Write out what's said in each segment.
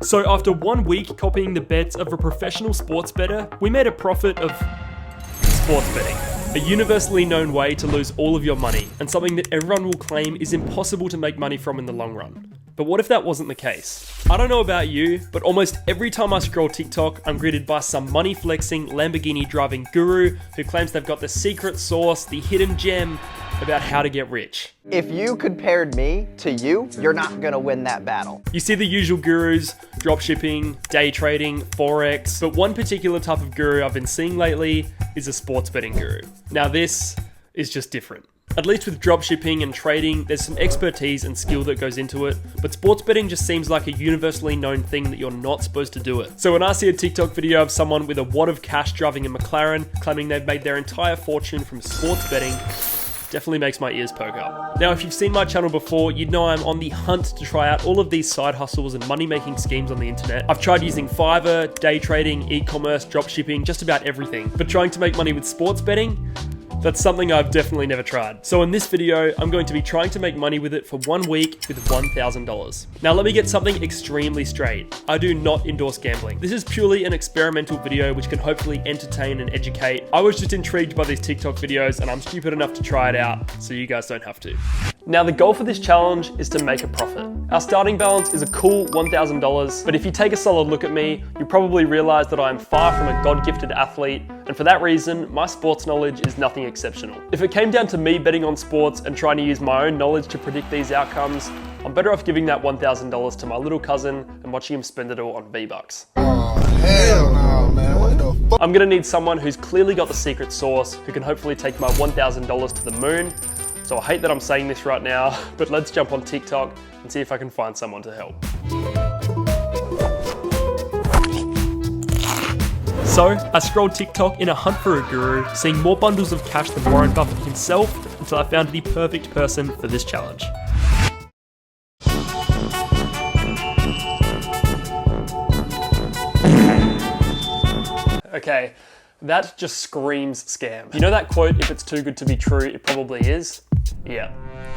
So after 1 week copying the bets of a professional sports bettor, we made a profit of sports betting. A universally known way to lose all of your money, and something that everyone will claim is impossible to make money from in the long run. But what if that wasn't the case? I don't know about you, but almost every time I scroll TikTok, I'm greeted by some money-flexing, Lamborghini-driving guru who claims they've got the secret sauce, the hidden gem, about how to get rich. If you compared me to you, you're not gonna win that battle. You see the usual gurus, dropshipping, day trading, forex, but one particular type of guru I've been seeing lately is a sports betting guru. Now this is just different. At least with dropshipping and trading, there's some expertise and skill that goes into it, but sports betting just seems like a universally known thing that you're not supposed to do it. So when I see a TikTok video of someone with a wad of cash driving a McLaren, claiming they've made their entire fortune from sports betting, definitely makes my ears poke up. Now, if you've seen my channel before, you'd know I'm on the hunt to try out all of these side hustles and money-making schemes on the internet. I've tried using Fiverr, day trading, e-commerce, dropshipping, just about everything. But trying to make money with sports betting, that's something I've definitely never tried. So in this video, I'm going to be trying to make money with it for 1 week with $1,000. Now let me get something extremely straight. I do not endorse gambling. This is purely an experimental video which can hopefully entertain and educate. I was just intrigued by these TikTok videos and I'm stupid enough to try it out, so you guys don't have to. Now the goal for this challenge is to make a profit. Our starting balance is a cool $1,000, but if you take a solid look at me, you probably realize that I am far from a God-gifted athlete, and for that reason, my sports knowledge is nothing exceptional. If it came down to me betting on sports and trying to use my own knowledge to predict these outcomes, I'm better off giving that $1,000 to my little cousin and watching him spend it all on V-Bucks. Oh, hell no, man. What the fuck? I'm gonna need someone who's clearly got the secret sauce, who can hopefully take my $1,000 to the moon. So I hate that I'm saying this right now, but let's jump on TikTok and see if I can find someone to help. So I scrolled TikTok in a hunt for a guru, seeing more bundles of cash than Warren Buffett himself, until I found the perfect person for this challenge. Okay, that just screams scam. You know that quote, if it's too good to be true, it probably is? Yeah,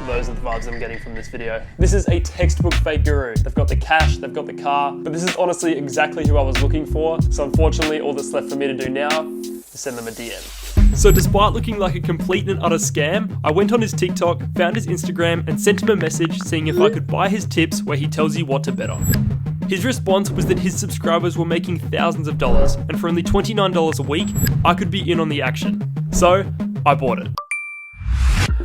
those are the vibes I'm getting from this video. This is a textbook fake guru. They've got the cash, they've got the car, but this is honestly exactly who I was looking for. So unfortunately, all that's left for me to do now is send them a DM. So despite looking like a complete and utter scam, I went on his TikTok, found his Instagram, and sent him a message seeing if I could buy his tips where he tells you what to bet on. His response was that his subscribers were making thousands of dollars, and for only $29 a week, I could be in on the action. So, I bought it.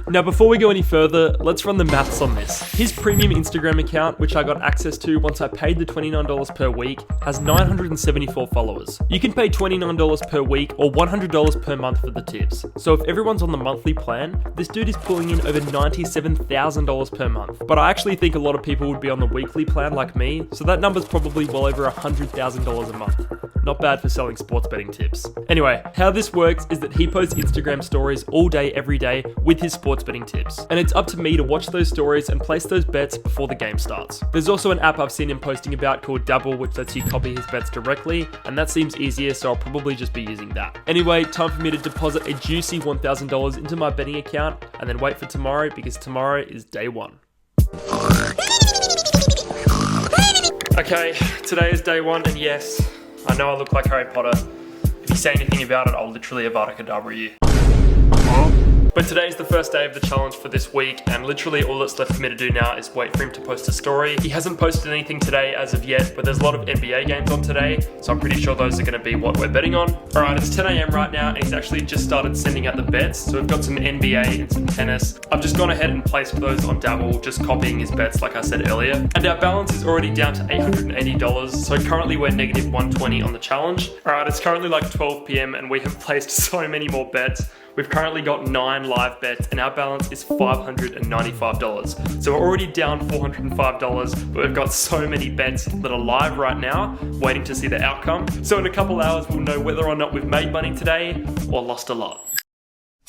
Now before we go any further, let's run the maths on this. His premium Instagram account, which I got access to once I paid the $29 per week, has 974 followers. You can pay $29 per week or $100 per month for the tips. So if everyone's on the monthly plan, this dude is pulling in over $97,000 per month. But I actually think a lot of people would be on the weekly plan like me, so that number's probably well over $100,000 a month. Not bad for selling sports betting tips. Anyway, how this works is that he posts Instagram stories all day, every day with his sports betting tips. And it's up to me to watch those stories and place those bets before the game starts. There's also an app I've seen him posting about called Double, which lets you copy his bets directly, and that seems easier, so I'll probably just be using that. Anyway, time for me to deposit a juicy $1,000 into my betting account, and then wait for tomorrow, because tomorrow is day one. Okay, today is day one, and yes, I know I look like Harry Potter. If you say anything about it, I'll literally Avada Kedavra you. But today is the first day of the challenge for this week, and literally all that's left for me to do now is wait for him to post a story. He hasn't posted anything today as of yet, but there's a lot of NBA games on today, so I'm pretty sure those are going to be what we're betting on. Alright, it's 10 AM right now, and he's actually just started sending out the bets, so we've got some NBA and some tennis. I've just gone ahead and placed those on Dabble, just copying his bets like I said earlier. And our balance is already down to $880, so currently we're negative 120 on the challenge. Alright, it's currently like 12 PM, and we have placed so many more bets. We've currently got 9 live bets and our balance is $595. So we're already down $405, but we've got so many bets that are live right now, waiting to see the outcome. So in a couple hours, we'll know whether or not we've made money today or lost a lot.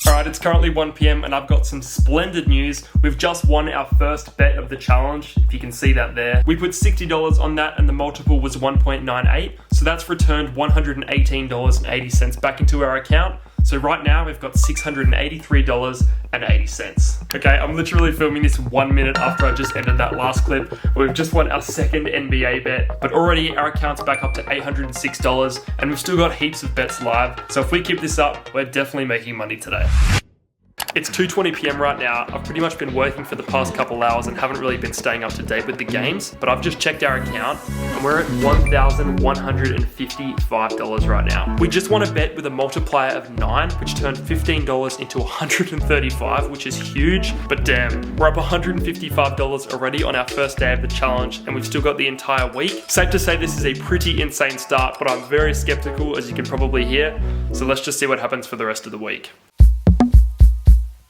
Alright, it's currently 1 PM and I've got some splendid news. We've just won our first bet of the challenge, if you can see that there. We put $60 on that and the multiple was 1.98, so that's returned $118.80 back into our account. So right now we've got $683.80. Okay, I'm literally filming this 1 minute after I just ended that last clip. We've just won our second NBA bet, but already our account's back up to $806 and we've still got heaps of bets live. So if we keep this up, we're definitely making money today. It's 2:20 p.m. right now. I've pretty much been working for the past couple hours and haven't really been staying up to date with the games, but I've just checked our account and we're at $1,155 right now. We just won a bet with a multiplier of 9, which turned $15 into $135, which is huge, but damn, we're up $155 already on our first day of the challenge and we've still got the entire week. Safe to say this is a pretty insane start, but I'm very skeptical, as you can probably hear, so let's just see what happens for the rest of the week.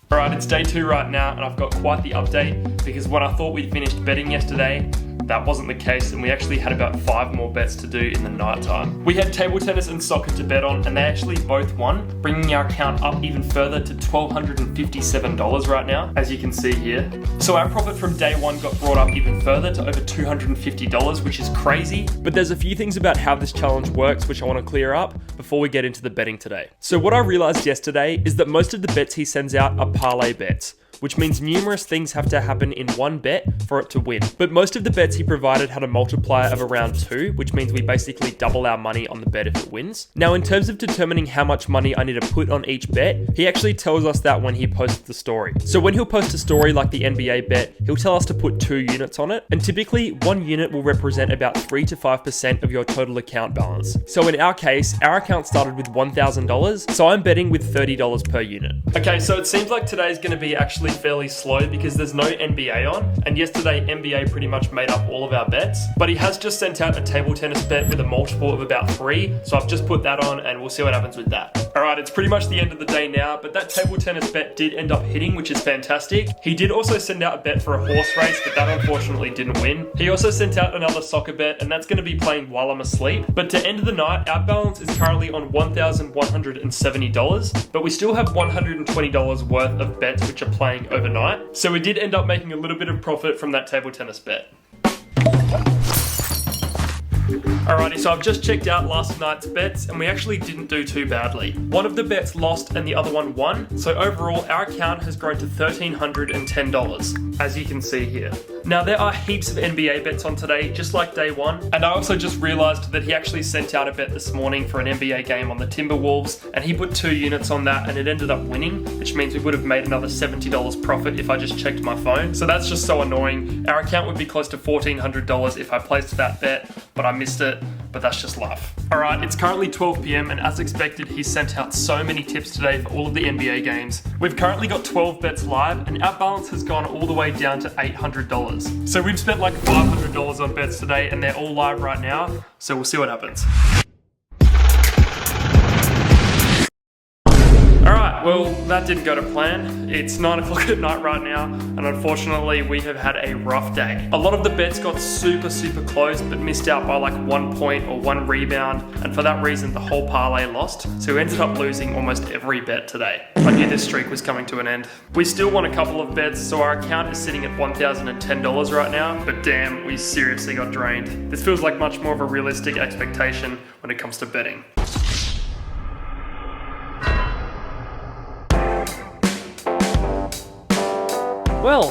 Alright, it's day 2 right now and I've got quite the update because when I thought we'd finished betting yesterday, that wasn't the case and we actually had about 5 more bets to do in the night time. We had table tennis and soccer to bet on and they actually both won, bringing our account up even further to $1,257 right now, as you can see here. So our profit from day 1 got brought up even further to over $250, which is crazy. But there's a few things about how this challenge works which I want to clear up before we get into the betting today. So what I realized yesterday is that most of the bets he sends out are parlay bets, which means numerous things have to happen in one bet for it to win. But most of the bets he provided had a multiplier of around 2, which means we basically double our money on the bet if it wins. Now, in terms of determining how much money I need to put on each bet, he actually tells us that when he posts the story. So when he'll post a story like the NBA bet, he'll tell us to put 2 units on it, and typically 1 unit will represent about 3 to 5% of your total account balance. So in our case, our account started with $1,000, so I'm betting with $30 per unit. Okay, so it seems like today's gonna be actually fairly slow because there's no NBA on, and yesterday NBA pretty much made up all of our bets, but he has just sent out a table tennis bet with a multiple of about 3, so I've just put that on and we'll see what happens with that. Alright, it's pretty much the end of the day now, but that table tennis bet did end up hitting, which is fantastic. He did also send out a bet for a horse race, but that unfortunately didn't win. He also sent out another soccer bet, and that's going to be playing while I'm asleep. But to end the night, our balance is currently on $1,170, but we still have $120 worth of bets which are playing overnight. So we did end up making a little bit of profit from that table tennis bet. Alrighty, so I've just checked out last night's bets and we actually didn't do too badly. One of the bets lost and the other one won, so overall our account has grown to $1,310, as you can see here. Now there are heaps of NBA bets on today, just like day 1, and I also just realised that he actually sent out a bet this morning for an NBA game on the Timberwolves, and he put 2 units on that and it ended up winning, which means we would have made another $70 profit if I just checked my phone. So that's just so annoying. Our account would be close to $1,400 if I placed that bet, but I missed it. But that's just life. Alright, it's currently 12 p.m. and as expected, he sent out so many tips today for all of the NBA games. We've currently got 12 bets live and our balance has gone all the way down to $800. So we've spent like $500 on bets today and they're all live right now, so we'll see what happens. Alright, well, that didn't go to plan. It's 9 o'clock at night right now, and unfortunately we have had a rough day. A lot of the bets got super close, but missed out by like 1 point or 1 rebound, and for that reason the whole parlay lost, so we ended up losing almost every bet today. I knew this streak was coming to an end. We still won a couple of bets, so our account is sitting at $1,010 right now, but damn, we seriously got drained. This feels like much more of a realistic expectation when it comes to betting. Well,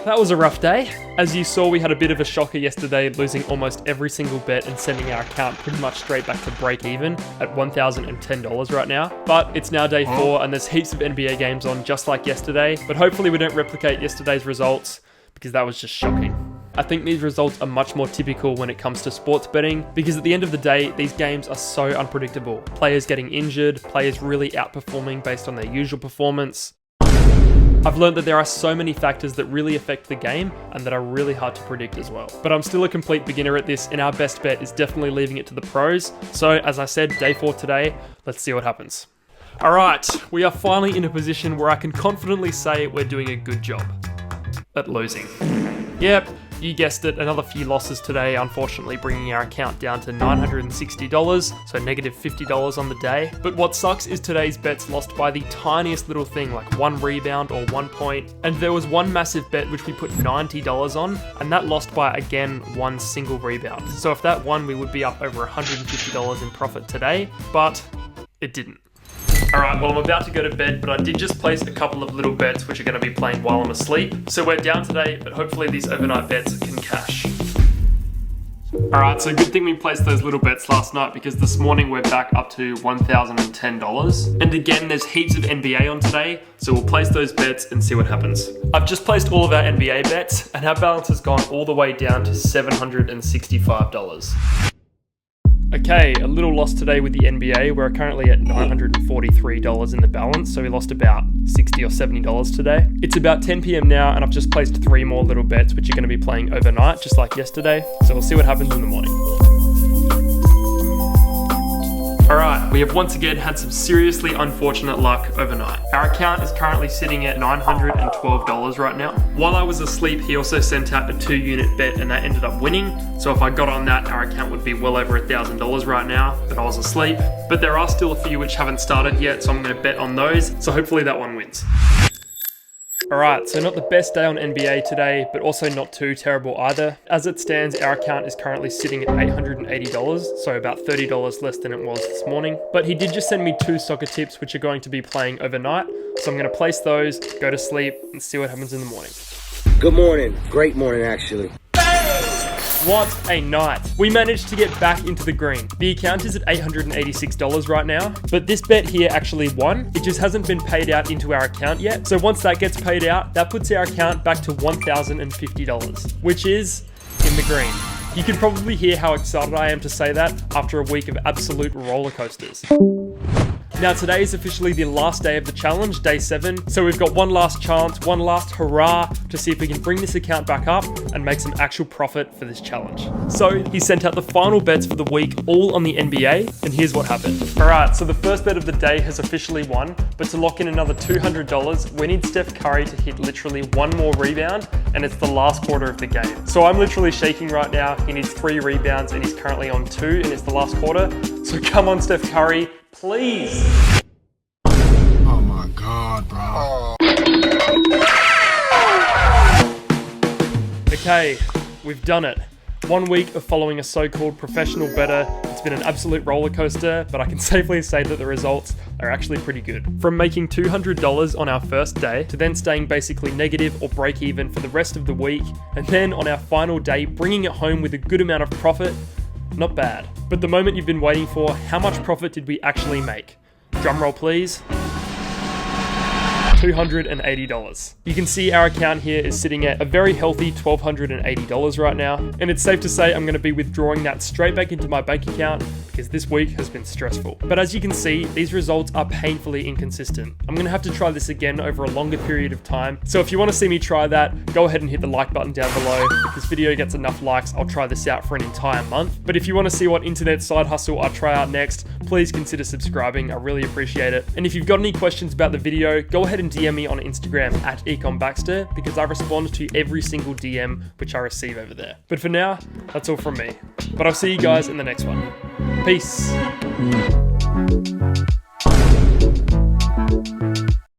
that was a rough day. As you saw, we had a bit of a shocker yesterday, losing almost every single bet and sending our account pretty much straight back to break even at $1,010 right now. But it's now day 4 and there's heaps of NBA games on just like yesterday, but hopefully we don't replicate yesterday's results because that was just shocking. I think these results are much more typical when it comes to sports betting because at the end of the day, these games are so unpredictable. Players getting injured, players really outperforming based on their usual performance. I've learned that there are so many factors that really affect the game and that are really hard to predict as well. But I'm still a complete beginner at this and our best bet is definitely leaving it to the pros. So as I said, day 4 today, let's see what happens. Alright, we are finally in a position where I can confidently say we're doing a good job at losing. Yep, you guessed it, another few losses today, unfortunately bringing our account down to $960, so negative $50 on the day. But what sucks is today's bets lost by the tiniest little thing, like 1 rebound or 1 point. And there was one massive bet which we put $90 on, and that lost by, again, 1 single rebound. So if that won, we would be up over $150 in profit today, but it didn't. Alright, well I'm about to go to bed, but I did just place a couple of little bets which are going to be playing while I'm asleep. So we're down today, but hopefully these overnight bets can cash. Alright, so good thing we placed those little bets last night because this morning we're back up to $1,010. And again, there's heaps of NBA on today, so we'll place those bets and see what happens. I've just placed all of our NBA bets and our balance has gone all the way down to $765. Okay, a little loss today with the NBA. We're currently at $943 in the balance, so we lost about $60 or $70 today. It's about 10 p.m. now, and I've just placed 3 more little bets, which are going to be playing overnight, just like yesterday. So we'll see what happens in the morning. Alright, we have once again had some seriously unfortunate luck overnight. Our account is currently sitting at $912 right now. While I was asleep, he also sent out a 2-unit bet and that ended up winning. So if I got on that, our account would be well over $1,000 right now, but I was asleep. But there are still a few which haven't started yet, so I'm going to bet on those. So hopefully that one wins. Alright, so not the best day on NBA today, but also not too terrible either. As it stands, our account is currently sitting at $880, so about $30 less than it was this morning. But he did just send me 2 soccer tips, which are going to be playing overnight. So I'm going to place those, go to sleep, and see what happens in the morning. Good morning. Great morning, actually. What a night. We managed to get back into the green. The account is at $886 right now, but this bet here actually won. It just hasn't been paid out into our account yet. So once that gets paid out, that puts our account back to $1,050, which is in the green. You can probably hear how excited I am to say that after a week of absolute roller coasters. Now today is officially the last day of the challenge, day 7, so we've got one last chance, one last hurrah to see if we can bring this account back up and make some actual profit for this challenge. So he sent out the final bets for the week, all on the NBA, and here's what happened. Alright, so the first bet of the day has officially won, but to lock in another $200, we need Steph Curry to hit literally 1 more rebound, and it's the last quarter of the game. So I'm literally shaking right now. He needs 3 rebounds and he's currently on 2, and it's the last quarter. So come on, Steph Curry. Please. Oh my God, bro. Okay, we've done it. 1 week of following a so-called professional bettor. It's been an absolute roller coaster, but I can safely say that the results are actually pretty good. From making $200 on our first day to then staying basically negative or break even for the rest of the week, and then on our final day, bringing it home with a good amount of profit. Not bad. But the moment you've been waiting for, how much profit did we actually make? Drum roll please. $280. You can see our account here is sitting at a very healthy $1,280 right now, and it's safe to say I'm going to be withdrawing that straight back into my bank account because this week has been stressful. But as you can see, these results are painfully inconsistent. I'm going to have to try this again over a longer period of time, so if you want to see me try that, go ahead and hit the like button down below. If this video gets enough likes, I'll try this out for an entire month. But if you want to see what internet side hustle I try out next, please consider subscribing. I really appreciate it. And if you've got any questions about the video, go ahead and DM me on Instagram at @EconBaxter because I respond to every single DM which I receive over there. But for now, that's all from me. But I'll see you guys in the next one. Peace.